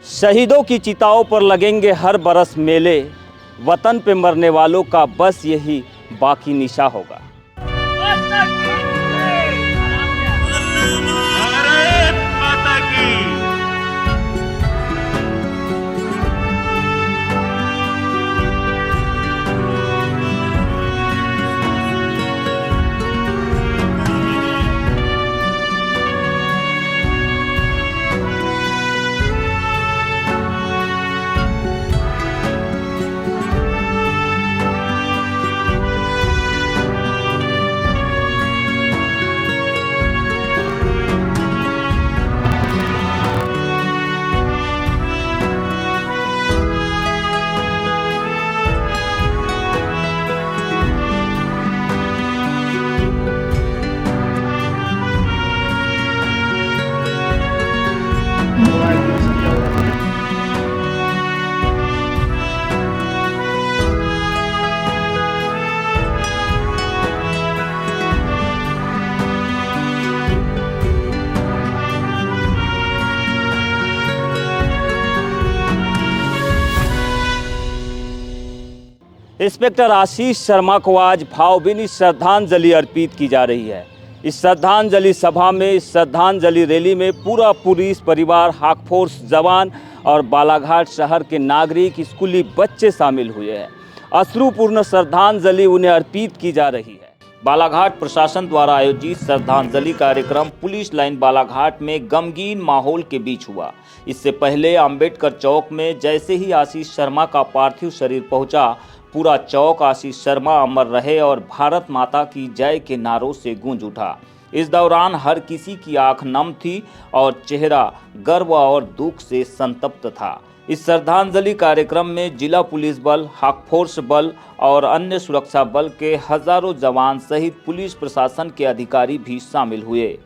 शहीदों की चिताओं पर लगेंगे हर बरस मेले, वतन पे मरने वालों का बस यही बाकी निशा होगा। भारत माता की। इंस्पेक्टर आशीष शर्मा को आज भावभीनी श्रद्धांजलि अर्पित की जा रही है। इस श्रद्धांजलि सभा में, इस श्रद्धांजलि रैली में पूरा पुलिस परिवार, हाक फोर्स जवान और बालाघाट शहर के नागरिक, स्कूली बच्चे शामिल हुए हैं। अश्रुपूर्ण श्रद्धांजलि उन्हें अर्पित की जा रही है। बालाघाट प्रशासन द्वारा आयोजित श्रद्धांजलि कार्यक्रम पुलिस लाइन बालाघाट में गमगीन माहौल के बीच हुआ। इससे पहले अंबेडकर चौक में जैसे ही आशीष शर्मा का पार्थिव शरीर पहुंचा, पूरा चौक आशीष शर्मा अमर रहे और भारत माता की जय के नारों से गूंज उठा। इस दौरान हर किसी की आंख नम थी और चेहरा गर्व और दुख से संतप्त था। इस श्रद्धांजलि कार्यक्रम में जिला पुलिस बल, हाक फोर्स बल और अन्य सुरक्षा बल के हजारों जवान सहित पुलिस प्रशासन के अधिकारी भी शामिल हुए।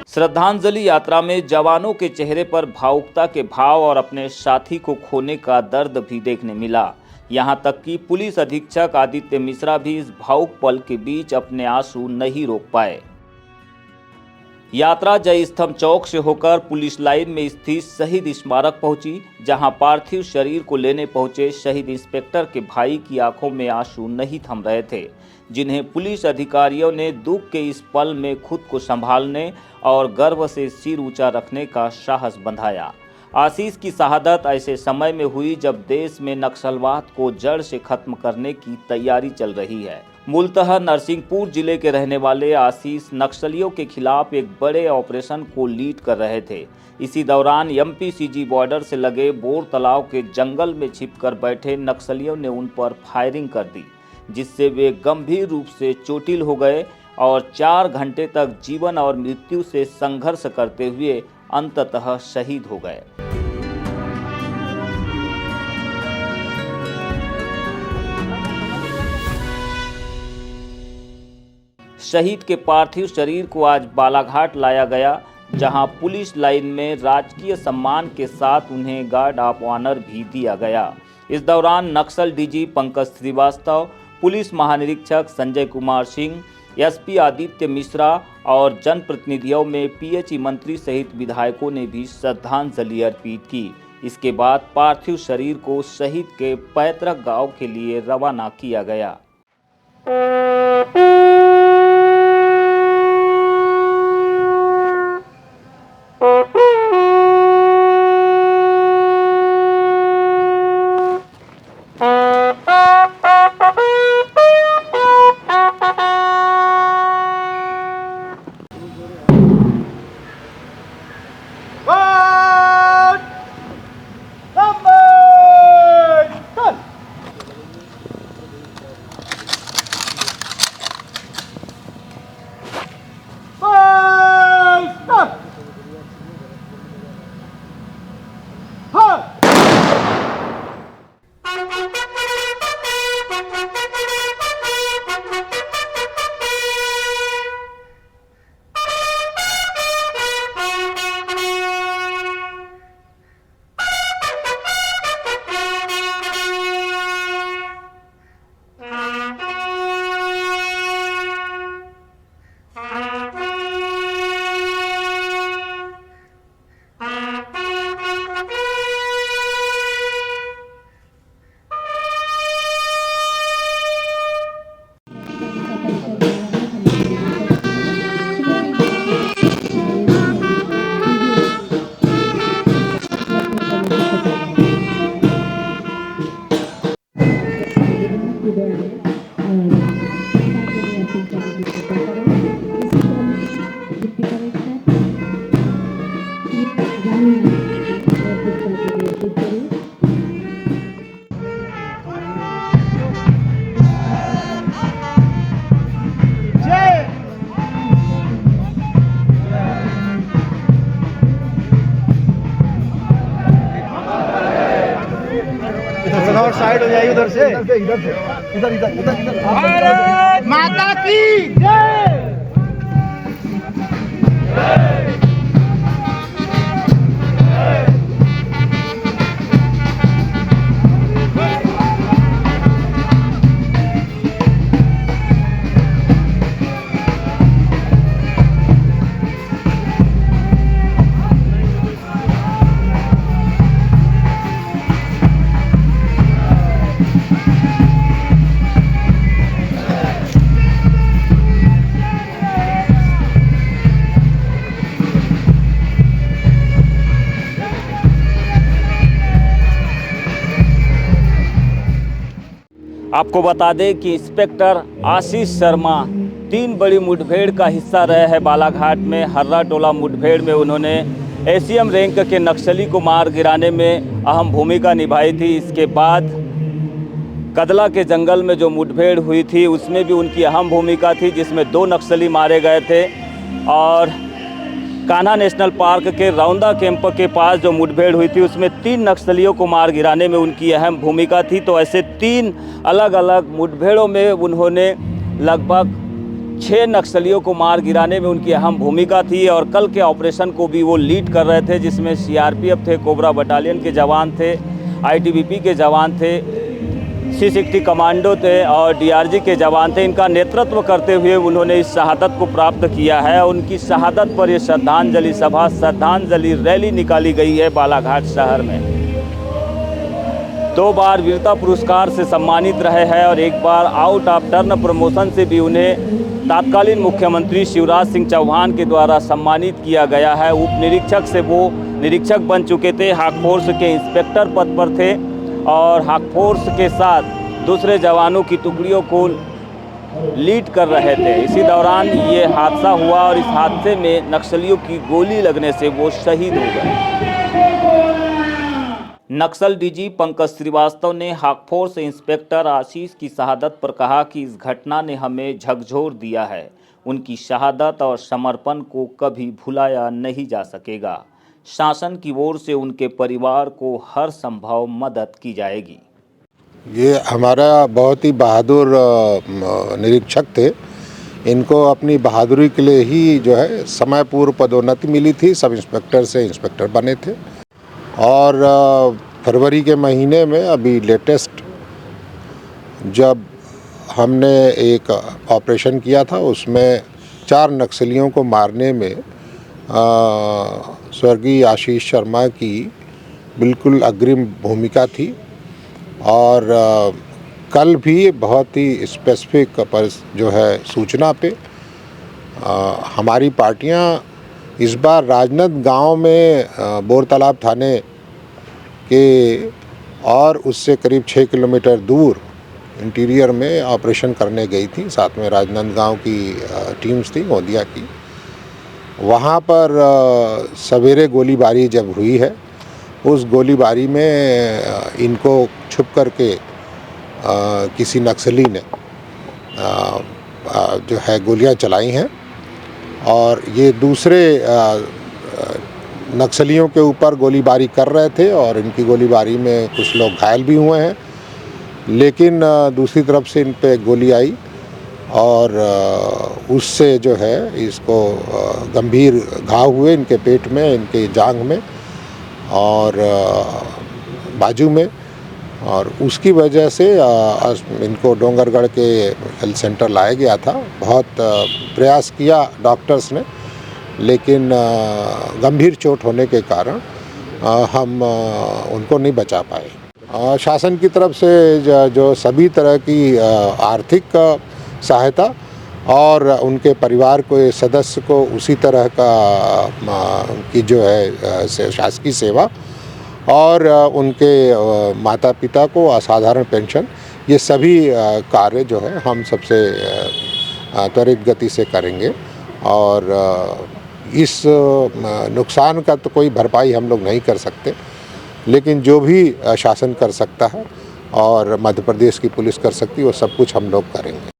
श्रद्धांजलि यात्रा में जवानों के चेहरे पर भावुकता के भाव और अपने साथी को खोने का दर्द भी देखने मिला। यहां तक कि पुलिस अधीक्षक आदित्य मिश्रा भी इस भावुक पल के बीच अपने आंसू नहीं रोक पाए। यात्रा जय स्तंभ चौक से होकर पुलिस लाइन में स्थित शहीद स्मारक पहुंची, जहां पार्थिव शरीर को लेने पहुंचे शहीद इंस्पेक्टर के भाई की आंखों में आंसू नहीं थम रहे थे, जिन्हें पुलिस अधिकारियों ने दुख के इस पल में खुद को संभालने और गर्व से सिर ऊंचा रखने का साहस बंधाया। आशीष की शहादत ऐसे समय में हुई जब देश में नक्सलवाद को जड़ से खत्म करने की तैयारी चल रही है। मूलतः नरसिंहपुर जिले के रहने वाले आशीष नक्सलियों के खिलाफ एक बड़े ऑपरेशन को लीड कर रहे थे। इसी दौरान एमपीसीजी बॉर्डर से लगे बोर तालाब के जंगल में छिपकर बैठे नक्सलियों ने उन पर फायरिंग कर दी, जिससे वे गंभीर रूप से चोटिल हो गए और 4 घंटे तक जीवन और मृत्यु से संघर्ष करते हुए अंततः शहीद हो गए। शहीद के पार्थिव शरीर को आज बालाघाट लाया गया, जहां पुलिस लाइन में राजकीय सम्मान के साथ उन्हें गार्ड ऑफ ऑनर भी दिया गया। इस दौरान नक्सल डीजी पंकज श्रीवास्तव, पुलिस महानिरीक्षक संजय कुमार सिंह, एसपी आदित्य मिश्रा और जनप्रतिनिधियों में पीएचई मंत्री सहित विधायकों ने भी श्रद्धांजलि अर्पित की। इसके बाद पार्थिव शरीर को शहीद के पैतृक गांव के लिए रवाना किया गया। साइड हो जाइए उधर से इधर इधर माता की जय। आपको बता दें कि इंस्पेक्टर आशीष शर्मा 3 बड़ी मुठभेड़ का हिस्सा रहे हैं बालाघाट में। हर्रा टोला मुठभेड़ में उन्होंने एसीएम रैंक के नक्सली को मार गिराने में अहम भूमिका निभाई थी। इसके बाद कदला के जंगल में जो मुठभेड़ हुई थी उसमें भी उनकी अहम भूमिका थी, जिसमें 2 नक्सली मारे गए थे। और कान्हा नेशनल पार्क के रौंदा कैंप के पास जो मुठभेड़ हुई थी उसमें 3 नक्सलियों को मार गिराने में उनकी अहम भूमिका थी। तो ऐसे 3 अलग अलग मुठभेड़ों में उन्होंने लगभग 6 नक्सलियों को मार गिराने में उनकी अहम भूमिका थी। और कल के ऑपरेशन को भी वो लीड कर रहे थे, जिसमें सीआरपीएफ थे, कोबरा बटालियन के जवान थे, आईटीबीपी के जवान थे, C60 कमांडो थे और डीआरजी के जवान थे। इनका नेतृत्व करते हुए उन्होंने इस शहादत को प्राप्त किया है। उनकी शहादत पर ये श्रद्धांजलि सभा, श्रद्धांजलि रैली निकाली गई है बालाघाट शहर में। 2 बार वीरता पुरस्कार से सम्मानित रहे हैं और 1 बार आउट ऑफ टर्न प्रमोशन से भी उन्हें तत्कालीन मुख्यमंत्री शिवराज सिंह चौहान के द्वारा सम्मानित किया गया है। उप निरीक्षक से वो निरीक्षक बन चुके थे, हाक फोर्स के इंस्पेक्टर पद पर थे और हाक फोर्स के साथ दूसरे जवानों की टुकड़ियों को लीड कर रहे थे। इसी दौरान ये हादसा हुआ और इस हादसे में नक्सलियों की गोली लगने से वो शहीद हो गए। नक्सल डीजी पंकज श्रीवास्तव ने हाक फोर्स इंस्पेक्टर आशीष की शहादत पर कहा कि इस घटना ने हमें झकझोर दिया है। उनकी शहादत और समर्पण को कभी भुलाया नहीं जा सकेगा। शासन की ओर से उनके परिवार को हर संभव मदद की जाएगी। ये हमारा बहुत ही बहादुर निरीक्षक थे। इनको अपनी बहादुरी के लिए ही जो है समय पूर्व पदोन्नति मिली थी, सब इंस्पेक्टर से इंस्पेक्टर बने थे। और फरवरी के महीने में अभी लेटेस्ट जब हमने एक ऑपरेशन किया था उसमें 4 नक्सलियों को मारने में स्वर्गीय आशीष शर्मा की बिल्कुल अग्रिम भूमिका थी। और कल भी बहुत ही स्पेसिफिक पर जो है सूचना पे हमारी पार्टियां इस बार राजनांदगांव में बोर तालाब थाने के और उससे करीब 6 किलोमीटर दूर इंटीरियर में ऑपरेशन करने गई थी। साथ में राजनांदगांव की टीम्स थी गोंदिया की। वहाँ पर सवेरे गोलीबारी जब हुई है, उस गोलीबारी में इनको छुप करके किसी नक्सली ने जो है गोलियां चलाई हैं और ये दूसरे नक्सलियों के ऊपर गोलीबारी कर रहे थे और इनकी गोलीबारी में कुछ लोग घायल भी हुए हैं। लेकिन दूसरी तरफ से इन पे गोली आई और उससे जो है इसको गंभीर घाव हुए इनके पेट में, इनके जांघ में और बाजू में। और उसकी वजह से इनको डोंगरगढ़ के हेल्थ सेंटर लाया गया था। बहुत प्रयास किया डॉक्टर्स ने, लेकिन गंभीर चोट होने के कारण हम उनको नहीं बचा पाए। शासन की तरफ से जो सभी तरह की आर्थिक सहायता और उनके परिवार को सदस्य को उसी तरह का की जो है शासकीय सेवा और उनके माता पिता को असाधारण पेंशन, ये सभी कार्य जो है हम सबसे त्वरित गति से करेंगे। और इस नुकसान का तो कोई भरपाई हम लोग नहीं कर सकते, लेकिन जो भी शासन कर सकता है और मध्य प्रदेश की पुलिस कर सकती है वो सब कुछ हम लोग करेंगे।